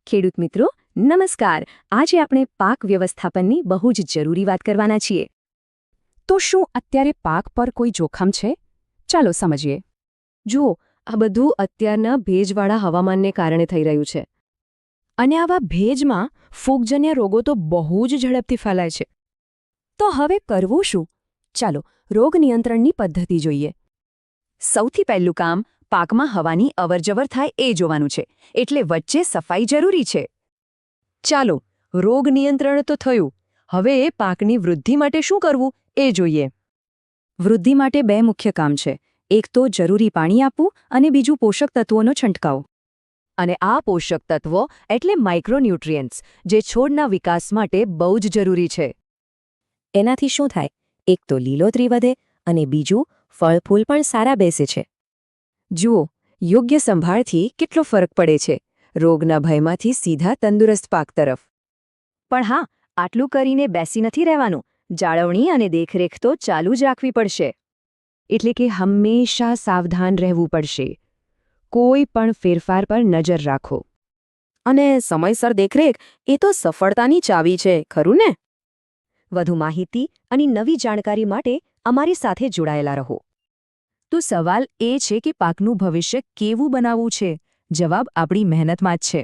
ખેડૂત મિત્રો નમસ્કાર। આજે આપણે પાક વ્યવસ્થાપનની બહુ જ જરૂરી વાત કરવાના છીએ। તો શું અત્યારે પાક પર કોઈ જોખમ છે? ચાલો સમજીએ। જુઓ, આ બધું અત્યારના ભેજવાળા હવામાનને કારણે થઈ રહ્યું છે। અને આવા ભેજમાં ફૂગજન્ય રોગો તો બહુ જ ઝડપથી ફેલાય છે। તો હવે કરવું શું? ચાલો રોગ નિયંત્રણની પદ્ધતિ જોઈએ। સૌથી પહેલું કામ પાકમાં હવાની અવરજવર થાય એ જોવાનું છે, એટલે વચ્ચે સફાઈ જરૂરી છે। ચાલો, રોગ નિયંત્રણ તો થયું, હવે પાકની વૃદ્ધિ માટે શું કરવું એ જોઈએ। વૃદ્ધિ માટે બે મુખ્ય કામ છે, એક તો જરૂરી પાણી આપવું અને બીજું પોષક તત્વોનો છંટકાવ। અને આ પોષક તત્વો એટલે માઇક્રોન્યુટ્રિયન્ટ્સ, જે છોડના વિકાસ માટે બહુ જ જરૂરી છે। એનાથી શું થાય? એક તો લીલોતરી વધે અને બીજું ફળ ફૂલ પણ સારા બેસે છે। જુઓ, યોગ્ય સંભાળથી કેટલો ફરક પડે છે, રોગના ભયમાંથી સીધા તંદુરસ્ત પાક તરફ। પણ હા, આટલું કરીને બેસી નથી રહેવાનું, જાળવણી અને દેખરેખ તો ચાલુ જ રાખવી પડશે। એટલે કે હંમેશા સાવધાન રહેવું પડશે, કોઈ પણ ફેરફાર પર નજર રાખો। અને સમયસર દેખરેખ એ તો સફળતાની ચાવી છે, ખરું ને? વધુ માહિતી અને નવી જાણકારી માટે અમારી સાથે જોડાયેલા રહો। તો સવાલ એ છે કે પાકનું ભવિષ્ય કેવું બનાવવું છે? જવાબ આપણી મહેનતમાં જ છે।